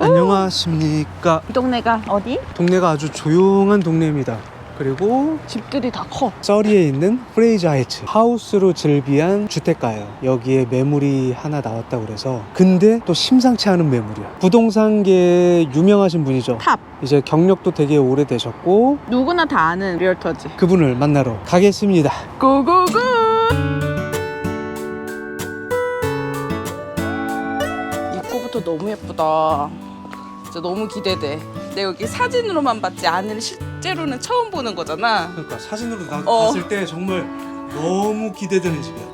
안녕하십니까. 이 동네가 어디? 동네가 아주 조용한 동네입니다. 그리고 집들이 다 커. 서리에 있는 프레이저 하이츠 하우스로 즐비한 주택가예요. 여기에 매물이 하나 나왔다고 그래서. 근데 또 심상치 않은 매물이야. 부동산계에 유명하신 분이죠. 탑. 이제 경력도 되게 오래되셨고 누구나 다 아는 리얼터지. 그분을 만나러 가겠습니다. 고고고! 입구부터 너무 예쁘다. 진짜 너무 기대돼. 내가 여기 사진으로만 봤지 안을 실제로는 처음 보는 거잖아. 그러니까 사진으로 봤을 때 정말 너무 기대되는 집이야.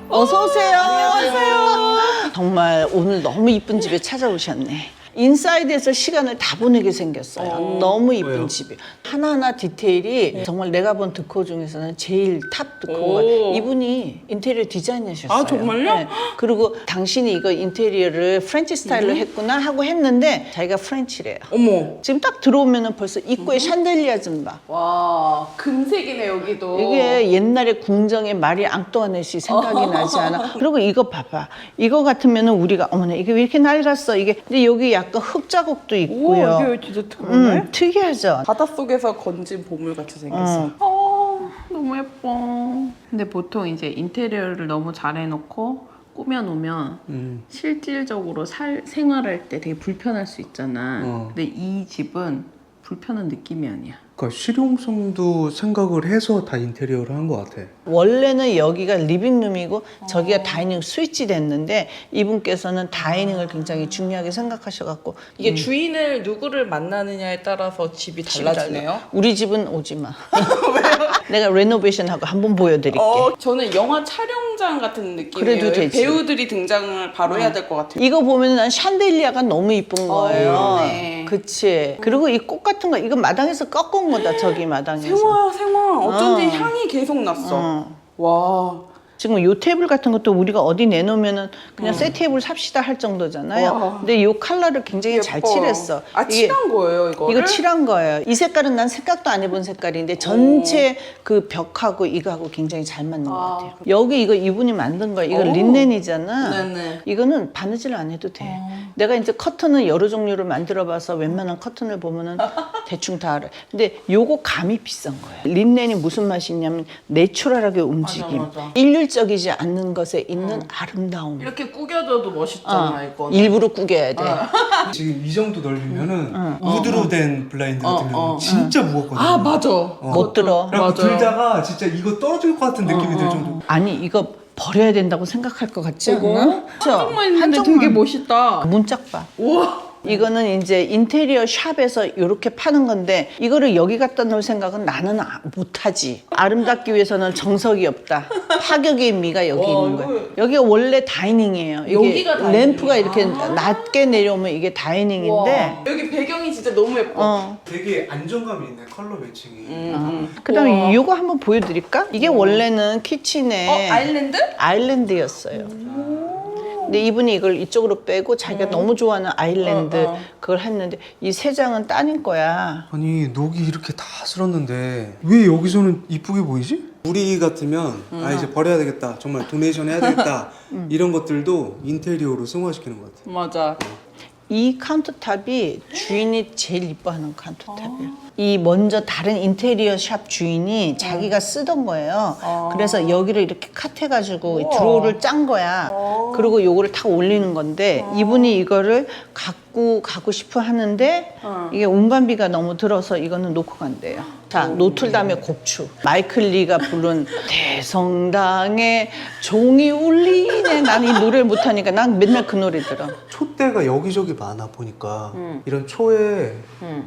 어서 오세요. 안녕하세요. 정말 오늘 너무 이쁜 집에 찾아오셨네. 인사이드에서 시간을 다 보내게 생겼어요. 너무 이쁜 왜요? 집이. 하나하나 디테일이 정말 내가 본 드코 중에서는 제일 탑 드코가 오. 이분이 인테리어 디자이너셨어요. 아, 정말요? 그리고 당신이 이거 인테리어를 프렌치 스타일로 했구나 하고 했는데 자기가 프렌치래요. 어머. 지금 딱 들어오면은 벌써 입구에 샹들리아 좀 봐. 와, 금색이네 여기도. 이게 옛날에 궁정의 마리 앙뚜아넷이 생각이 나지 않아? 그리고 이거 봐봐. 이거 같으면은 우리가 어머나 이게 왜 이렇게 낡았어? 이게 근데 여기 약간 흙 자국도 있고요. 오, 이게 진짜 특이하네. 특이하죠. 바닷속에서 건진 보물 같이 생겼어. 너무 예뻐. 근데 보통 이제 인테리어를 너무 잘 해놓고 꾸며놓으면 실질적으로 생활할 때 되게 불편할 수 있잖아. 근데 이 집은 불편한 느낌이 아니야. 그러니까 실용성도 생각을 해서 다 인테리어를 한 것 같아. 원래는 여기가 리빙룸이고 저기가 다이닝 스위치 됐는데 이분께서는 다이닝을 굉장히 중요하게 생각하셔갖고 이게 주인을 누구를 만나느냐에 따라서 집이 달라지네요. 우리 집은 오지 마. 내가 레노베이션하고 한번 보여드릴게. 저는 영화 촬영장 같은 느낌이에요. 그래도 되지. 배우들이 등장을 바로 해야 될 것 같아요. 이거 보면 난 샹들리아가 너무 이쁜 거예요. 네. 그치. 그리고 이 꽃 같은 거 이거 마당에서 꺾은 거다. 저기 마당에서. 생화. 어쩐지 향이 계속 났어. 와. 지금 요 테이블 같은 것도 우리가 어디 내놓으면은 그냥 새 테이블 삽시다 할 정도잖아요. 와. 근데 요 컬러를 굉장히 잘 예뻐. 칠했어. 아, 이게- 칠한 거예요, 이거를? 이거 칠한 거예요. 이 색깔은 난 생각도 안 해본 색깔인데 전체 그 벽하고 이거하고 굉장히 잘 맞는 것 같아요. 여기 이거 이분이 만든 거예요. 이거 린넨이잖아. 네네. 이거는 바느질 안 해도 돼. 내가 이제 커튼을 여러 종류를 만들어봐서 웬만한 커튼을 보면은 대충 다 알아. 근데 요거 감이 비싼 거예요. 린넨이 무슨 맛이 있냐면 내추럴하게 움직임. 맞아. 일률적이지 않는 것에 있는 아름다움. 이렇게 구겨져도 멋있잖아, 이거. 일부러 구겨야 돼. 지금 이 정도 넓이면은 우드로 된 블라인드 같은 경우는 진짜 무겁거든요. 아, 맞아. 못 들어. 그래갖고 맞아요. 들다가 진짜 이거 떨어질 것 같은 느낌이 들 정도. 아니 이거 버려야 된다고 생각할 것 같지 않아? 한쪽만 있는데 한쪽만. 되게 멋있다. 문짝 봐. 우와. 이거는 이제 인테리어 샵에서 이렇게 파는 건데 이거를 여기 갖다 놓을 생각은 나는 못하지. 아름답기 위해서는 정석이 없다. 파격의 미가 여기 있는 거야. 여기가 원래 다이닝이에요. 이게 여기가 다이닝이야. 램프가 이렇게 낮게 내려오면 이게 다이닝인데 우와. 여기 배경이 진짜 너무 예뻐. 되게 안정감이 있네, 컬러 매칭이. 그다음에 이거 한번 보여드릴까? 이게 원래는 키친에 아일랜드? 아일랜드였어요. 근데 이분이 이걸 이쪽으로 빼고 자기가 너무 좋아하는 아일랜드 그걸 했는데 이 세 장은 따님 거야. 아니 녹이 이렇게 다 쓸었는데 왜 여기서는 이쁘게 보이지? 우리 같으면 아 이제 버려야 되겠다, 정말 도네이션 해야 되겠다 이런 것들도 인테리어로 승화시키는 것 같아. 맞아. 이 카운터탑이 주인이 제일 이뻐하는 카운터탑이에요. 이 먼저 다른 인테리어 샵 주인이 자기가 쓰던 거예요. 그래서 여기를 이렇게 컷해가지고 이 드로우를 짠 거야. 그리고 요거를 탁 올리는 건데 이분이 이거를 갖고 가고 싶어 하는데 이게 운반비가 너무 들어서 이거는 놓고 간대요. 자, 노틀담의 곡추. 마이클 리가 부른 대성당에 종이 울리네. 난 이 노래를 못하니까 난 맨날 그 노래 들어. 촛대가 여기저기 많아 보니까 이런 초에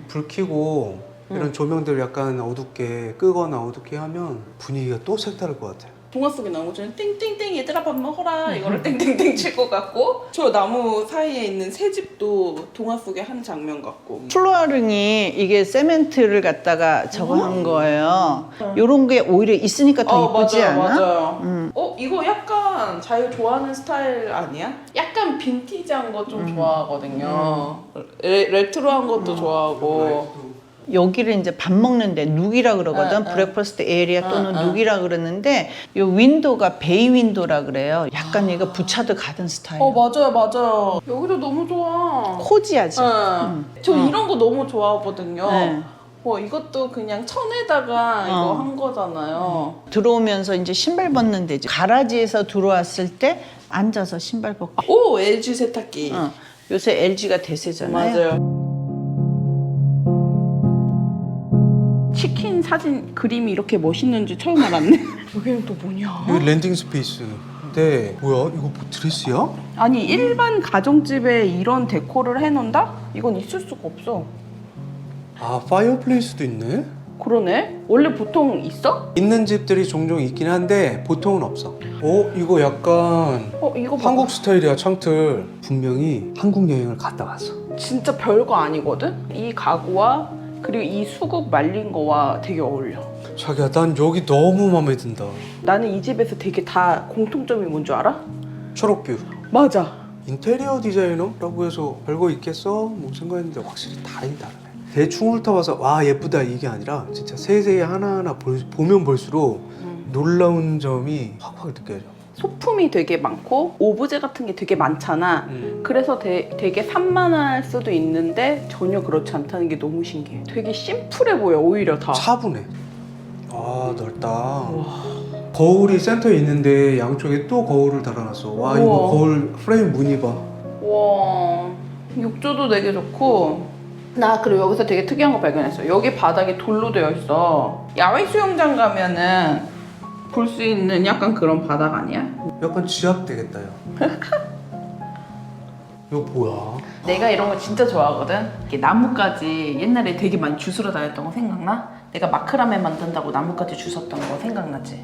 불 켜고 이런 조명들 약간 어둡게 끄거나 어둡게 하면 분위기가 또 색다를 것 같아. 동화 속에 나온 것처럼 땡땡땡 얘들아 밥 먹어라 이거를 땡땡땡 칠 것 같고 저 나무 사이에 있는 새 집도 동화 속의 한 장면 같고. 플로어링이 이게 세멘트를 갖다가 저거 한 거예요. 요런 게 오히려 있으니까 더 이쁘지 맞아요, 않아? 맞아요. 이거 약간 자유 좋아하는 스타일 아니야? 약간 빈티지한 거 좀 좋아하거든요. 레트로한 것도 좋아하고. 여기를 이제 밥 먹는데 룩이라 그러거든. 브렉퍼스트 에리아 또는 룩이라 그러는데 이 윈도우가 베이 윈도우라 그래요. 약간 얘가 부차드 가든 스타일. 맞아요. 여기도 너무 좋아. 코지하지. 저 이런 거 너무 좋아하거든요. 네. 이것도 그냥 천에다가 이거 한 거잖아요. 들어오면서 이제 신발 벗는 데지. 가라지에서 들어왔을 때 앉아서 신발 벗고. 오, LG 세탁기. 요새 LG가 대세잖아요. 맞아요. 치킨 사진 그림이 이렇게 멋있는지 처음 알았네. 여기는 또 뭐냐? 여기 랜딩 스페이스인데 뭐야? 이거 뭐 드레스야? 아니 일반 가정집에 이런 데코를 해놓는다? 이건 있을 수가 없어. 아, 파이어플레이스도 있네? 그러네? 원래 보통 있어? 있는 집들이 종종 있긴 한데 보통은 없어. 이거 약간 이거 봐. 한국 스타일이야, 창틀. 분명히 한국 여행을 갔다 왔어. 진짜 별거 아니거든? 이 가구와 그리고 이 수국 말린 거와 되게 어울려. 자기야, 난 여기 너무 마음에 든다. 나는 이 집에서 되게 다 공통점이 뭔 줄 알아? 초록뷰. 맞아. 인테리어 디자이너라고 해서 별거 있겠어? 뭐 생각했는데 확실히 다르네. 대충 훑어봐서 와 예쁘다 이게 아니라 진짜 세세히 하나하나 보면 볼수록 놀라운 점이 확확 느껴져. 소품이 되게 많고 오브제 같은 게 되게 많잖아. 그래서 되게 산만할 수도 있는데 전혀 그렇지 않다는 게 너무 신기해. 되게 심플해 보여 오히려 다. 차분해. 아 넓다. 거울이 센터에 있는데 양쪽에 또 거울을 달아놨어. 와 이거 우와. 거울 프레임 무늬 봐. 와, 욕조도 되게 좋고. 나 그리고 여기서 되게 특이한 거 발견했어. 여기 바닥이 돌로 되어 있어. 야외 수영장 가면은 볼 수 있는 약간 그런 바닥 아니야? 약간 지압 되겠다 야. 이거 뭐야? 내가 이런 거 진짜 좋아하거든. 이렇게 나뭇가지 옛날에 되게 많이 주스러 다녔던 거 생각나? 내가 마크라메 만든다고 나뭇가지 주웠던 거 생각나지?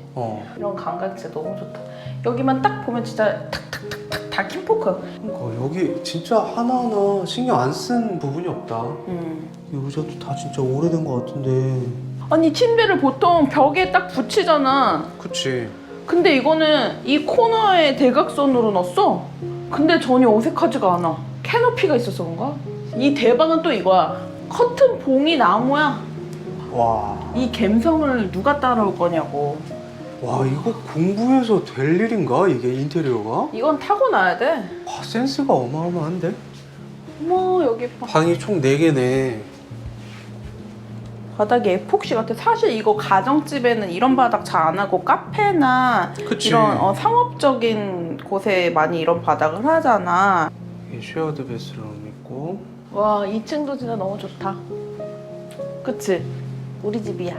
이런 감각 진짜 너무 좋다. 여기만 딱 보면 진짜 탁탁탁탁 다 킴포크. 그러니까 여기 진짜 하나하나 신경 안 쓴 부분이 없다. 이 의자도 다 진짜 오래된 것 같은데. 아니 침대를 보통 벽에 딱 붙이잖아. 그치. 근데 이거는 이 코너에 대각선으로 넣었어. 근데 전혀 어색하지가 않아. 캐노피가 있어서 그런가? 이 대박은 또 이거야. 커튼 봉이 나무야. 와. 이 갬성을 누가 따라올 거냐고. 와 이거 공부해서 될 일인가 이게 인테리어가? 이건 타고나야 돼. 와 센스가 어마어마한데? 어머 여기 봐. 방이 총 4개네. 바닥이 에폭시 같아. 사실 이거 가정집에는 이런 바닥 잘 안 하고 카페나 그치. 이런 상업적인 곳에 많이 이런 바닥을 하잖아. 여기 쉐어드 베스룸 있고. 와 2층도 진짜 너무 좋다. 그치? 우리 집이야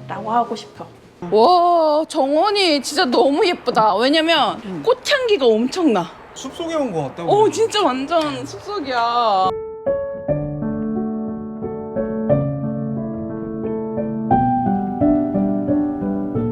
라고 하고 싶어. 와 정원이 진짜 너무 예쁘다. 왜냐면 꽃향기가 엄청나. 숲속에 온 것 같다. 오 진짜 완전 숲속이야.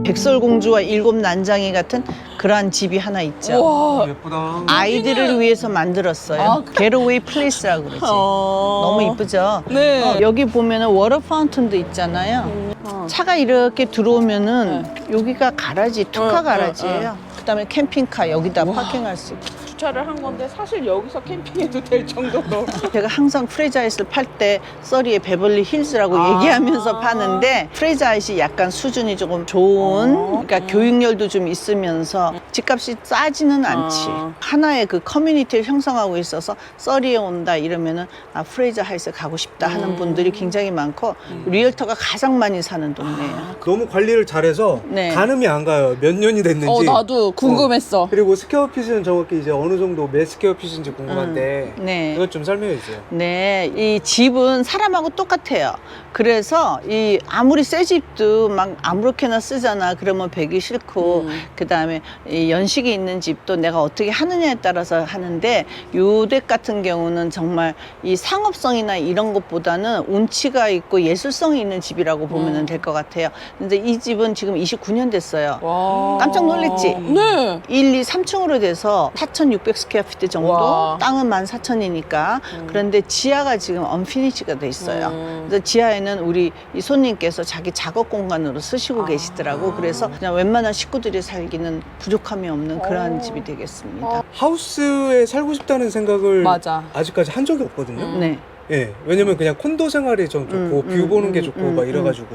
백설공주와 일곱 난장이 같은 그러한 집이 하나 있죠. 와 예쁘다. 아이들을 위해서 만들었어요. 게러웨이 플레이스라고 그러지. 너무 이쁘죠? 네. 여기 보면은 워터 파운틴도 있잖아요. 차가 이렇게 들어오면은 여기가 가라지, 투카 가라지예요. 그다음에 캠핑카 여기다 파킹할 수 있고. 주차를 한 건데 사실 여기서 캠핑해도 될 정도로. 제가 항상 프레자이스를 팔 때 써리의 베벌리 힐즈라고 얘기하면서 파는데 프레자이스 약간 수준이 조금 좋은 그러니까 교육열도 좀 있으면서 집값이 싸지는 않지. 하나의 그 커뮤니티를 형성하고 있어서 써리에 온다 이러면은 프레자 하이스 가고 싶다 하는 분들이 굉장히 많고 리얼터가 가장 많이 사는 동네예요. 너무 관리를 잘해서 네. 가늠이 안 가요. 몇 년이 됐는지. 나도 궁금했어. 그리고 스퀘어 핏은 정확히 이제 어느 정도 몇 스퀘어 핏인지 궁금한데 네. 이것 좀 설명해 주세요. 네, 이 집은 사람하고 똑같아요. 그래서 이 아무리 새 집도 막 아무렇게나 쓰잖아. 그러면 배기 싫고 그다음에 이 연식이 있는 집도 내가 어떻게 하느냐에 따라서 하는데 요 댁 같은 경우는 정말 이 상업성이나 이런 것보다는 운치가 있고 예술성이 있는 집이라고 보면 될 것 같아요. 근데 이 집은 지금 29년 됐어요. 와. 깜짝 놀랬지? 네. 1, 2, 3층으로 돼서 4,600 스퀘어피트 정도, 와. 땅은 14,000이니까. 그런데 지하가 지금 언피니시가 돼 있어요. 그래서 지하에는 우리 이 손님께서 자기 작업 공간으로 쓰시고 계시더라고. 그래서 그냥 웬만한 식구들이 살기는 부족함이 없는 그러한 집이 되겠습니다. 하우스에 살고 싶다는 생각을 맞아. 아직까지 한 적이 없거든요. 네. 예, 왜냐면 그냥 콘도 생활이 좀 좋고 뷰 보는 게 좋고 막 이래가지고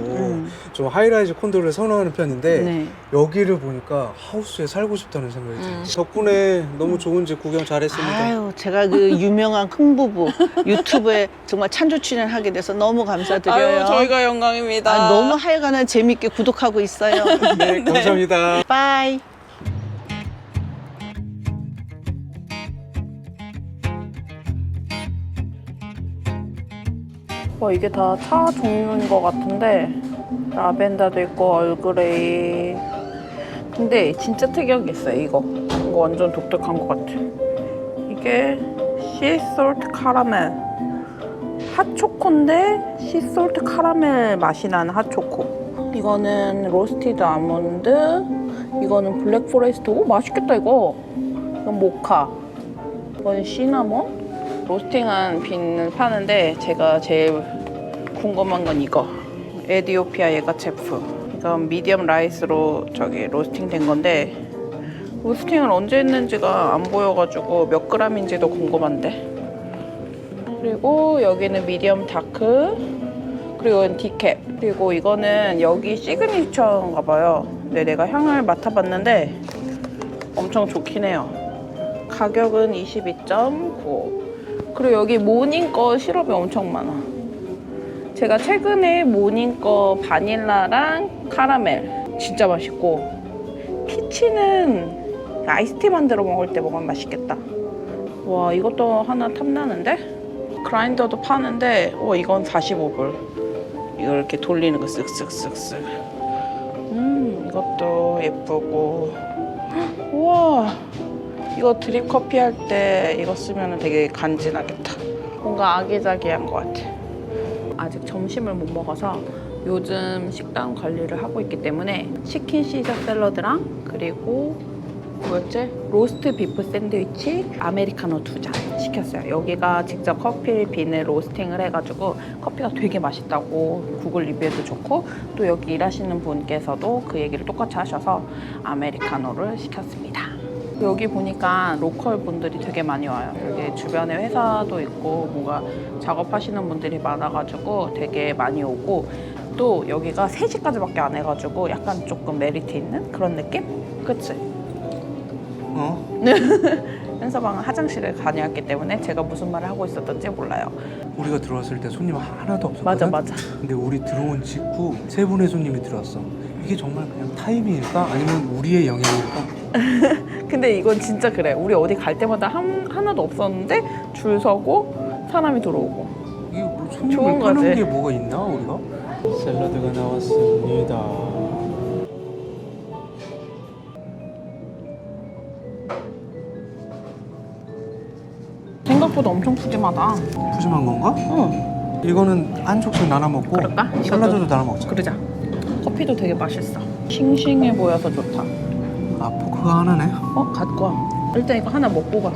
좀 하이라이즈 콘도를 선호하는 편인데 네. 여기를 보니까 하우스에 살고 싶다는 생각이 들어요. 덕분에 너무 좋은 집 구경 잘했습니다. 아유, 제가 그 유명한 흥부부 유튜브에 정말 찬조 출연하게 돼서 너무 감사드려요. 아유, 저희가 영광입니다. 아, 너무 하여간에 재밌게 구독하고 있어요. 네, 감사합니다. 빠이. 이게 다 차 종류인 것 같은데 라벤더도 있고 얼그레이. 근데 진짜 특이한 게 있어요. 이거 완전 독특한 것 같아. 이게 시솔트 카라멜 핫초코인데 시솔트 카라멜 맛이 나는 핫초코. 이거는 로스티드 아몬드, 이거는 블랙 포레스트. 오, 맛있겠다 이거. 이건 모카, 이건 시나몬. 로스팅한 빈을 파는데 제가 제일 궁금한 건 이거 에디오피아 예가체프. 이건 미디엄 라이스로 저기 로스팅 된 건데 로스팅을 언제 했는지가 안 보여가지고 몇 그램인지도 궁금한데. 그리고 여기는 미디엄 다크, 그리고 이건 디캡, 그리고 이거는 여기 시그니처인가 봐요. 근데 내가 향을 맡아봤는데 엄청 좋긴 해요. 가격은 22.9. 그리고 여기 모닝 거 시럽이 엄청 많아. 제가 최근에 모닝 거 바닐라랑 카라멜 진짜 맛있고, 피치는 아이스티 만들어 먹을 때 먹으면 맛있겠다. 와, 이것도 하나 탐나는데? 그라인더도 파는데 이건 45불. 이걸 이렇게 돌리는 거 쓱쓱쓱쓱. 이것도 예쁘고. 우와, 이거 드립 커피 할 때 이거 쓰면 되게 간지나겠다. 뭔가 아기자기한 것 같아. 아직 점심을 못 먹어서 요즘 식단 관리를 하고 있기 때문에 치킨 시저 샐러드랑 그리고 뭐였지? 로스트 비프 샌드위치 아메리카노 2잔 시켰어요. 여기가 직접 커피 빈을 로스팅을 해가지고 커피가 되게 맛있다고 구글 리뷰에도 좋고, 또 여기 일하시는 분께서도 그 얘기를 똑같이 하셔서 아메리카노를 시켰습니다. 여기 보니까 로컬 분들이 되게 많이 와요. 여기 주변에 회사도 있고 뭔가 작업하시는 분들이 많아가지고 되게 많이 오고, 또 여기가 3시까지밖에 안 해가지고 약간 조금 메리트 있는 그런 느낌? 그치? 현서방은 화장실을 다녀왔기 때문에 제가 무슨 말을 하고 있었던지 몰라요. 우리가 들어왔을 때 손님 하나도 없었거든? 맞아. 근데 우리 들어온 직후 3분의 손님이 들어왔어. 이게 정말 그냥 타이밍일까? 아니면 우리의 영향일까? 근데 이건 진짜 그래. 우리 어디 갈 때마다 하나도 없었는데 줄 서고 사람이 들어오고. 이게 뭐 좋은 손님을 거지. 끄는 게 뭐가 있나 우리가? 샐러드가 나왔습니다. 생각보다 엄청 푸짐하다. 푸짐한 건가? 응. 이거는 한쪽씩 나눠 먹고 그럴까? 샐러드도 나눠 먹자. 그러자. 커피도 되게 맛있어. 싱싱해 보여서 좋다. 아, 포크가 하나네. 갖고 와. 일단 이거 하나 먹고 가.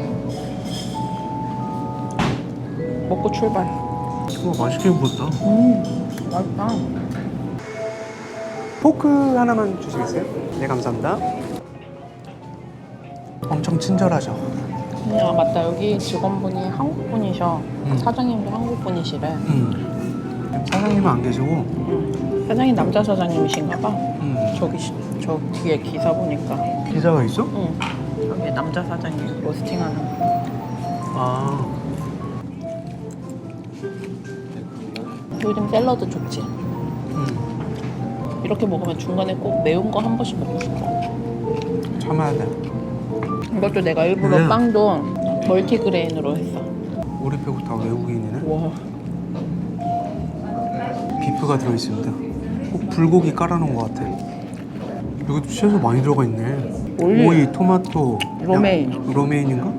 먹고 출발. 이거 맛있게 구웠다. 맛있다. 포크 하나만 주시겠어요? 네, 감사합니다. 엄청 친절하죠. 아, 맞다. 여기 직원분이 한국분이셔. 사장님도 한국분이시래. 사장님은 안 계시고 사장님 남자 사장님이신가 봐. 음. 저 뒤에 기사 보니까. 기사가 있어? 응. 여기 남자 사장님 로스팅하는. 아, 요즘 샐러드 좋지. 이렇게 먹으면 중간에 꼭 매운 거 한 번씩 먹고 싶어. 참아야 돼. 이것도 내가 일부러 네. 빵도 멀티그레인으로 했어. 우리 빼고 다 외국인이네. 와. 비프가 들어있습니다. 꼭 불고기 깔아놓은 것 같아. 여기도 채소 많이 들어가 있네. 올리브. 오이, 토마토, 로메인. 로메인인가?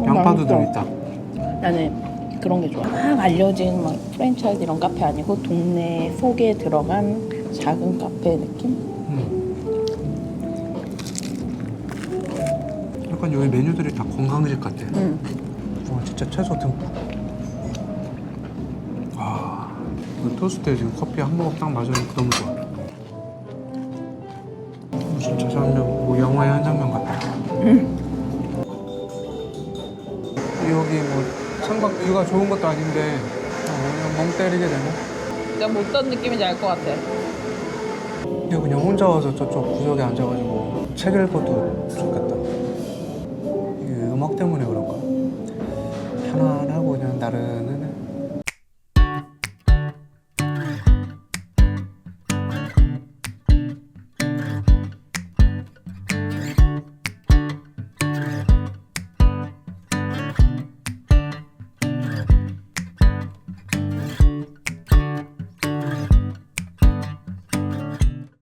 양파도 들어있다. 나는 그런 게 좋아. 막 알려진 막 프랜차이즈 이런 카페 아니고 동네 속에 들어간 작은 카페 느낌? 약간 여기 메뉴들이 다 건강식 같아. 응. 진짜 채소 듬뿍. 와, 이 토스트에 지금 커피 한 모금 딱 마셔놓고 너무 좋아. 진짜 장면, 뭐 영화의 한 장면 같아. 뷰가 좋은 것도 아닌데 그냥 멍 때리게 되네. 내가 뭐 어떤 느낌인지 알 것 같아. 이거 그냥 혼자 와서 저쪽 구석에 앉아가지고 책 읽어도 좋겠다. 이 음악 때문에 그런가? 편안하고 그냥 나른한